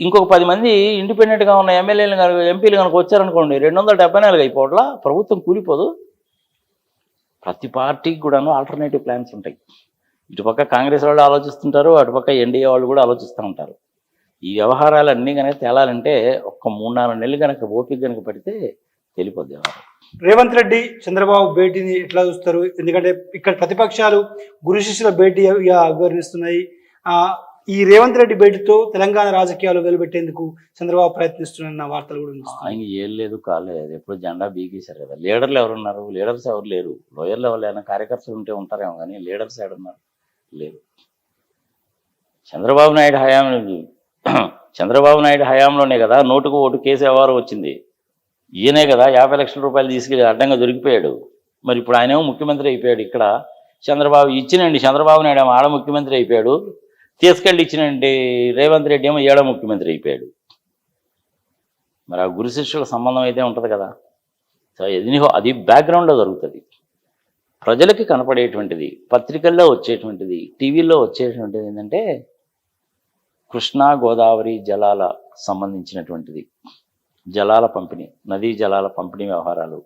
ఇంకొక 10 మంది ఇండిపెండెంట్గా ఉన్న ఎమ్మెల్యేలు కనుక ఎంపీలు కనుక వచ్చారనుకోండి, 274 అయిపోవట్లా. ప్రభుత్వం కూలిపోదు. ప్రతి పార్టీకి కూడాను ఆల్టర్నేటివ్ ప్లాన్స్ ఉంటాయి. ఇటుపక్క కాంగ్రెస్ వాళ్ళు ఆలోచిస్తుంటారు, అటుపక్క ఎన్డీఏ వాళ్ళు కూడా ఆలోచిస్తూ ఉంటారు. ఈ వ్యవహారాలన్నీ కనుక తేలాలంటే ఒక్క 3-4 నెలలు కనుక ఓపిక కనుక పడితే తెలిపోద్ది వ్యవహారం. రేవంత్ రెడ్డి చంద్రబాబు భేటీని ఎట్లా చూస్తారు? ఎందుకంటే ఇక్కడ ప్రతిపక్షాలు గురు శిష్యుల భేటీగా అభివర్ణిస్తున్నాయి. ఈ రేవంత్ రెడ్డి భేటీతో తెలంగాణ రాజకీయాలు వెలువెట్టేందుకు చంద్రబాబు ప్రయత్నిస్తున్న వార్తలు కూడా ఉంది. ఆయన ఏం లేదు కాలేదు, ఎప్పుడు జెండా బీగేశారు కదా. లీడర్లు ఎవరున్నారు? లీడర్స్ ఎవరు లేరు. లోయర్ లెవెల్ ఏమైనా కార్యకర్తలు ఉంటే ఉంటారేమో కానీ లీడర్స్ ఎవరున్నారు? లేరు. చంద్రబాబు నాయుడు హయాంలోనే కదా నోటుకు ఓటు కేసు వ్యవహారం వచ్చింది. ఈయనే కదా 50 లక్షల రూపాయలు తీసుకెళ్ళి అడ్డంగా దొరికిపోయాడు. మరి ఇప్పుడు ఆయనేమో ముఖ్యమంత్రి అయిపోయాడు. ఇక్కడ చంద్రబాబు నాయుడు ఏమో ఆడ ముఖ్యమంత్రి అయిపోయాడు. తీసుకెళ్ళి ఇచ్చినండి రేవంత్ రెడ్డి ఏమో ఏడో ముఖ్యమంత్రి అయిపోయాడు. మరి ఆ గురు శిష్యుల సంబంధం అయితే ఉంటుంది కదా. సో అది బ్యాక్గ్రౌండ్లో జరుగుతుంది. ప్రజలకి కనపడేటువంటిది, పత్రికల్లో వచ్చేటువంటిది, టీవీల్లో వచ్చేటువంటిది ఏంటంటే కృష్ణా గోదావరి జలాల సంబంధించినటువంటిది, జలాల పంపిణీ, నదీ జలాల పంపిణీ వ్యవహారాలు,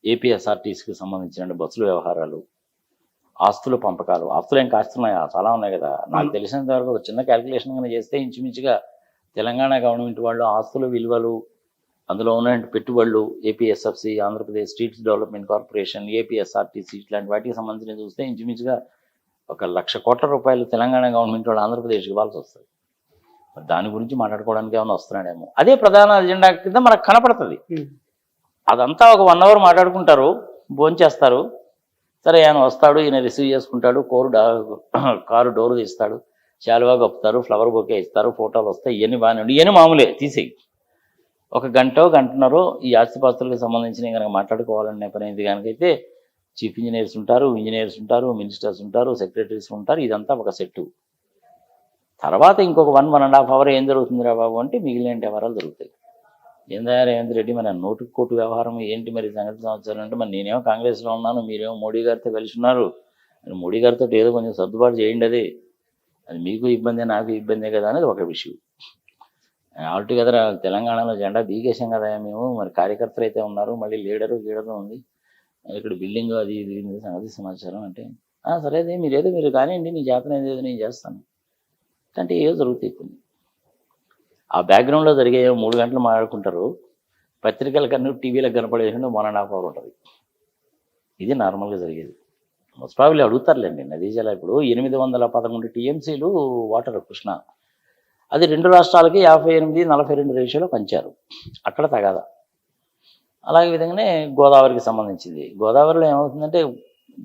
ఏపీఎస్ఆర్టీసీకి సంబంధించిన బస్సుల వ్యవహారాలు, ఆస్తుల పంపకాలు. ఆస్తులు ఏం కాస్తున్నాయా? చాలా ఉన్నాయి కదా. నాకు తెలిసినంత వరకు ఒక చిన్న క్యాల్కులేషన్ కనుక చేస్తే ఇంచుమించుగా తెలంగాణ గవర్నమెంట్ వాళ్ళు ఆస్తుల విలువలు, అందులో ఉన్న పెట్టుబడులు, APSFC, Andhra Pradesh streets development corporation, APSRTC ఇట్లాంటి వాటికి సంబంధించిన చూస్తే ఇంచుమించుగా 1,00,000 కోట్ల రూపాయలు తెలంగాణ గవర్నమెంట్ వాళ్ళు ఆంధ్రప్రదేశ్కి ఇవ్వాల్సి వస్తుంది. దాని గురించి మాట్లాడుకోవడానికి ఏమైనా వస్తున్నాడేమో. అదే ప్రధాన ఎజెండా కింద మనకు కనపడుతుంది. అదంతా ఒక 1 అవర్ మాట్లాడుకుంటారు, భోంచేస్తారు. సరే ఆయన వస్తాడు, ఈయన రిసీవ్ చేసుకుంటాడు, కారు డోరు తీస్తాడు, శాలువా కప్పుతారు, ఫ్లవర్ బొకే ఇస్తారు, ఫోటోలు వస్తాయి. ఇవన్నీ బాగానే ఉండి ఇవన్నీ మామూలే తీసేయి. 1 గంటన్నర ఈ ఆస్తిపాస్తులకు సంబంధించిన కనుక మాట్లాడుకోవాలనే పని ఇది కనుకైతే చీఫ్ ఇంజనీర్స్ ఉంటారు, మినిస్టర్స్ ఉంటారు, సెక్రటరీస్ ఉంటారు. ఇదంతా ఒక సెట్టు. తర్వాత ఇంకొక 1.5 అవర్ ఏం జరుగుతుందిరా బాబు అంటే మిగిలిన వ్యవహారాలు జరుగుతాయి. ఏందా రేవంత్ రెడ్డి మరి నోటుకు కోటు వ్యవహారం ఏంటి మరి సంగతి సంవత్సరాలు అంటే, మరి నేనేమో కాంగ్రెస్లో ఉన్నాను, మీరేమో మోడీ గారితో కలిసి ఉన్నారు, మరి మోడీ గారితో ఏదో కొంచెం సర్దుబాటు చేయండి. అది మీకు ఇబ్బందే నాకు ఇబ్బందే కదా అనేది ఒక విషయం. ఆల్టుగెదర్ తెలంగాణలో జెండా బీకేసాం కదా మేము, మరి కార్యకర్తలు అయితే ఉన్నారు, మళ్ళీ లీడరు ఉంది, ఇక్కడ బిల్డింగ్ అది ఇది సంగతి సమాచారం అంటే సరేదే మీరు కానివ్వండి, నీ చేతన ఏదో నేను చేస్తాను అంటే ఏదో జరుగుతాయి కొన్ని. ఆ బ్యాక్గ్రౌండ్లో జరిగే 3 గంటలు మాట్లాడుకుంటారు, పత్రికల కన్నా టీవీలకు కనపడేసి 1.5 hour ఉంటుంది. ఇది నార్మల్గా జరిగేది. మోస్ట్ ప్రాబబ్లీ అడుగుతారులేండి. నదీ జల ఇప్పుడు 811 టీఎంసీలు వాటర్ కృష్ణ, అది 2 రాష్ట్రాలకి 58-42 రేషియోలో పంచారు. అక్కడ తగాదా. అలాగే విధంగానే గోదావరికి సంబంధించింది. గోదావరిలో ఏమవుతుందంటే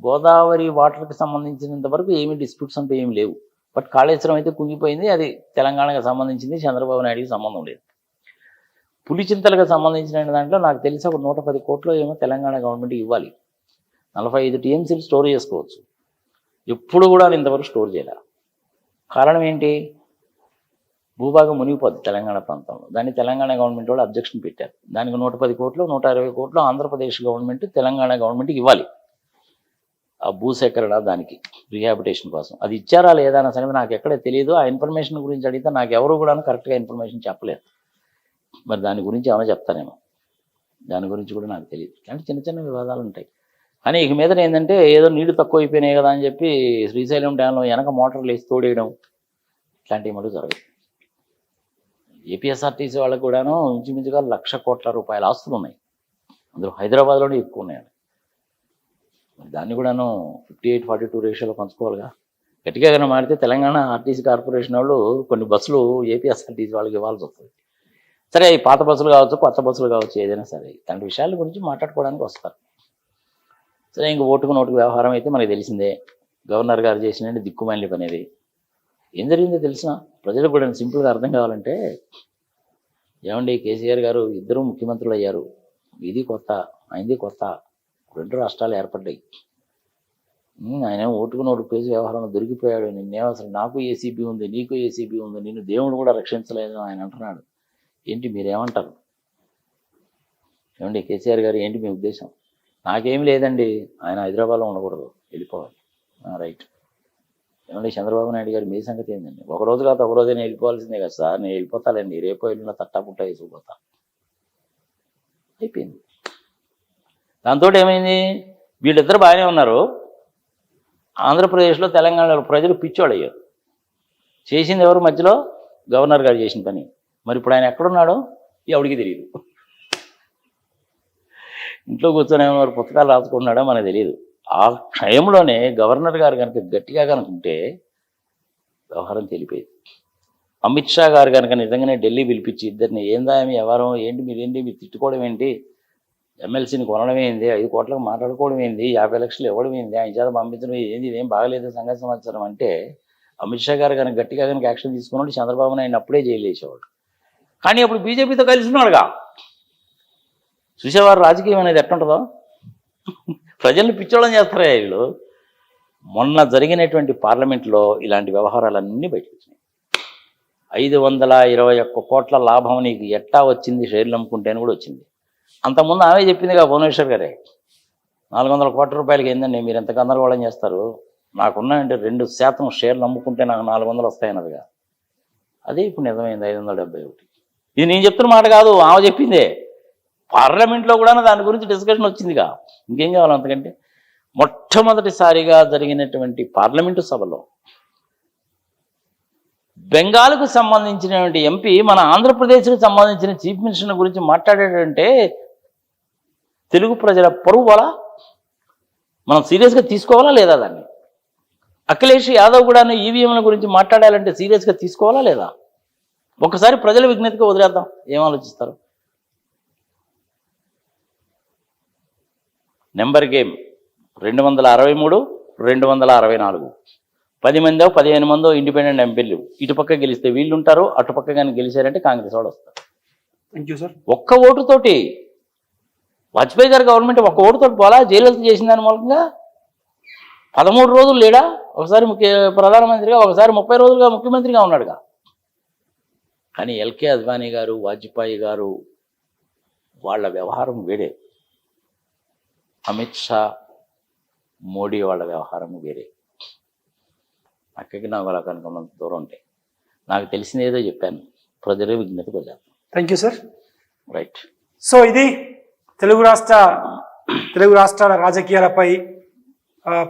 గోదావరి వాటర్కి సంబంధించినంత వరకు ఏమీ డిస్ప్యూట్స్ అంటూ ఏమి లేవు. బట్ కాళేశ్వరం అయితే కుంగిపోయింది, అది తెలంగాణకు సంబంధించింది, చంద్రబాబు నాయుడికి సంబంధం లేదు. పులిచింతలకు సంబంధించిన దాంట్లో నాకు తెలిసి ఒక 110 కోట్లు ఏమో తెలంగాణ గవర్నమెంట్కి ఇవ్వాలి. 45 టీఎంసీలు స్టోర్ చేసుకోవచ్చు. ఎప్పుడు కూడా ఇంతవరకు స్టోర్ చేయలే. కారణం ఏంటి? భూభాగం మునిగిపోద్ది తెలంగాణ ప్రాంతంలో. దాన్ని తెలంగాణ గవర్నమెంట్ వాళ్ళు అబ్జెక్షన్ పెట్టారు. దానికి 110 కోట్లు 120 కోట్లు ఆంధ్రప్రదేశ్ గవర్నమెంట్ తెలంగాణ గవర్నమెంట్కి ఇవ్వాలి. ఆ భూసేకరణ దానికి రీహాబిటేషన్ కోసం అది ఇచ్చారా లేదా అన్న సంగతి నాకు ఎక్కడ తెలియదు. ఆ ఇన్ఫర్మేషన్ గురించి అడిగితే నాకు ఎవరు కూడా కరెక్ట్గా ఇన్ఫర్మేషన్ చెప్పలేదు. మరి దాని గురించి ఏమైనా చెప్తానేమో, దాని గురించి కూడా నాకు తెలియదు. అంటే చిన్న చిన్న వివాదాలు ఉంటాయి. కానీ ఇక మీద ఏంటంటే ఏదో నీళ్లు తక్కువ అయిపోయినాయి కదా అని చెప్పి శ్రీశైలం డ్యాంలో వెనక మోటార్లు వేసి తోడేయడం ఇట్లాంటివి మటుకు జరగదు. ఏపీఎస్ఆర్టీసీ వాళ్ళకు కూడాను ఇంచుమించుగా 1,00,000 కోట్ల రూపాయల ఆస్తులు ఉన్నాయి. అందులో హైదరాబాద్లోనే ఎక్కువ ఉన్నాయి. మరి దాన్ని కూడాను 58-42 రేషియోలో పంచుకోవాలిగా. గట్టిగా కన్నా మాడితే తెలంగాణ ఆర్టీసీ కార్పొరేషన్ వాళ్ళు కొన్ని బస్సులు ఏపీఎస్ఆర్టీసీ వాళ్ళకి ఇవ్వాల్సి వస్తుంది. సరే, ఈ పాత బస్సులు కావచ్చు, కొత్త బస్సులు కావచ్చు, ఏదైనా సరే ఇలాంటి విషయాల గురించి మాట్లాడుకోవడానికి వస్తారు. సరే, ఇంక ఓటుకు నోటుకు వ్యవహారం అయితే మనకు తెలిసిందే. గవర్నర్ గారు చేసిన దిక్కుమాలి పని అనేది. ఏం జరిగిందో తెలిసిన ప్రజలకు కూడా సింపుల్గా అర్థం కావాలంటే, ఏమండి కేసీఆర్ గారు ఇద్దరు ముఖ్యమంత్రులు అయ్యారు, ఇది కొత్త అయింది కొత్త, 2 రాష్ట్రాలు ఏర్పడ్డాయి. ఆయన ఓటుకు నోటుకు కేసు వ్యవహారంలో దొరికిపోయాడు. నిన్నేమసలు నాకు ఏసీబీ ఉంది, నీకు ఏసీబీ ఉంది, నిన్ను దేవుడు కూడా రక్షించలేదు ఆయన అంటున్నాడు. ఏంటి మీరేమంటారు? ఏమండి కేసీఆర్ గారు ఏంటి మీ ఉద్దేశం? నాకేమి లేదండి, ఆయన హైదరాబాద్లో ఉండకూడదు, వెళ్ళిపోవాలి. రైట్. ఏమండి చంద్రబాబు నాయుడు గారు మీ సంగతి ఏంటండి? ఒకరోజు కాదు ఒకరోజు నేను వెళ్ళిపోవాల్సిందే కదా సార్, నేను వెళ్ళిపోతానండి, రేపు వెళ్ళిన తట్టా పుట్ట వేసుకుపోతా. అయిపోయింది. దాంతో ఏమైంది? వీళ్ళిద్దరు బాగానే ఉన్నారు. ఆంధ్రప్రదేశ్లో తెలంగాణలో ప్రజలు పిచ్చోళ్ళు అయ్యారు. చేసింది ఎవరు మధ్యలో? గవర్నర్ గారు చేసిన పని. మరి ఇప్పుడు ఆయన ఎక్కడున్నాడో ఎవడికి తెలియదు. ఇంట్లో కూర్చొని ఏమన్నా పుస్తకాలు రాసుకుంటున్నాడో మనకు తెలియదు. ఆ క్షయంలోనే గవర్నర్ గారు కనుక గట్టిగా కనుకుంటే వ్యవహారం తెలిపేది. అమిత్ షా గారు కనుక నిజంగానే ఢిల్లీ పిలిపించి ఇద్దరిని ఏందా మీ వ్యవహారం ఏంటి, మీరేంటి, మీరు తిట్టుకోవడం ఏంటి, ఎమ్మెల్సీని కొనడం ఏంది, 5 కోట్లకు మాట్లాడుకోవడం ఏంది, 50 లక్షలు ఇవ్వడం ఏంది, ఆయన చేత పంపించడం ఏంది, ఇదేం బాగలేదు సంగతి సమాచారం అంటే అమిత్ షా గారు కనుక గట్టిగా కనుక యాక్షన్ తీసుకున్నాడు చంద్రబాబు నాయుడు అప్పుడే జైలు వేసేవాడు. కానీ అప్పుడు బీజేపీతో కలిసి ఉన్నాడుగా. చూసేవారు రాజకీయం అనేది ఎట్టుంటుందో. ప్రజల్ని పిచ్చోళం చేస్తారా వీళ్ళు. మొన్న జరిగినటువంటి పార్లమెంట్లో ఇలాంటి వ్యవహారాలన్నీ బయటకు వచ్చినాయి. 521 కోట్ల లాభం నీకు ఎట్టా వచ్చింది, షేర్లు అమ్ముకుంటేనే కూడా వచ్చింది. అంతకుముందు ఆమె చెప్పిందిగా భువనేశ్వర్ గారే, 400 కోట్ల రూపాయలకి ఏందండి మీరు ఎంత గందరగోళం చేస్తారు, నాకున్నాయంటే 2% షేర్లు అమ్ముకుంటే నాకు 400 వస్తాయన్నదిగా. అదే ఇప్పుడు నిజమైంది 571. ఇది నేను చెప్తున్న మాట కాదు, ఆమె చెప్పిందే. పార్లమెంట్లో కూడా దాని గురించి డిస్కషన్ వచ్చిందిగా. ఇంకేం కావాలి అంతకంటే? మొట్టమొదటిసారిగా జరిగినటువంటి పార్లమెంటు సభలో బెంగాల్కు సంబంధించినటువంటి ఎంపీ మన ఆంధ్రప్రదేశ్కి సంబంధించిన చీఫ్ మినిస్టర్ గురించి మాట్లాడేటంటే తెలుగు ప్రజల పరువు వల్ల మనం సీరియస్గా తీసుకోవాలా లేదా? దాన్ని అఖిలేష్ యాదవ్ కూడా ఈవీఎంల గురించి మాట్లాడాలంటే సీరియస్గా తీసుకోవాలా లేదా? ఒకసారి ప్రజల విజ్ఞతగా వదిలేద్దాం, ఏం ఆలోచిస్తారు? నెంబర్ గేమ్ 263, 264, 10 మందో 15 మందో ఇండిపెండెంట్ ఎంపీలు ఇటుపక్క గెలిస్తే వీళ్ళు ఉంటారు, అటుపక్క కానీ గెలిచారంటే కాంగ్రెస్ వాడు వస్తారు. Thank you sir. ఒక్క ఓటుతోటి వాజ్పేయి గారి గవర్నమెంట్ ఒక్క ఓటుతోటి పోలా, జైలు చేసిన దాని మూలంగా 13 రోజులు లేడా, ఒకసారి ప్రధానమంత్రిగా, ఒకసారి 30 రోజులుగా ముఖ్యమంత్రిగా ఉన్నాడుగా. కానీ ఎల్కే అద్వానీ గారు, వాజ్పేయి గారు వాళ్ళ వ్యవహారం వేరే, అమిత్ షా మోడీ వాళ్ళ వ్యవహారం వేరే. అక్కడికి నాకు అలా కనుకున్నంత దూరం ఉంటాయి. నాకు తెలిసింది ఏదో చెప్పాను, ప్రజల విజ్ఞతకు వదిలేస్తాను. Thank you sir. Right. So ఇది తెలుగు రాష్ట్రాల రాజకీయాలపై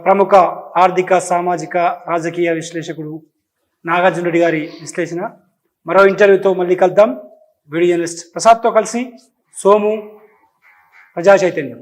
ప్రముఖ ఆర్థిక సామాజిక రాజకీయ విశ్లేషకుడు నాగార్జున రెడ్డి గారి విశ్లేషణ. మరో ఇంటర్వ్యూతో మళ్ళీ కలుద్దాం. వీడియో జర్నలిస్ట్ ప్రసాద్తో కలిసి సోము, ప్రజా చైతన్యం.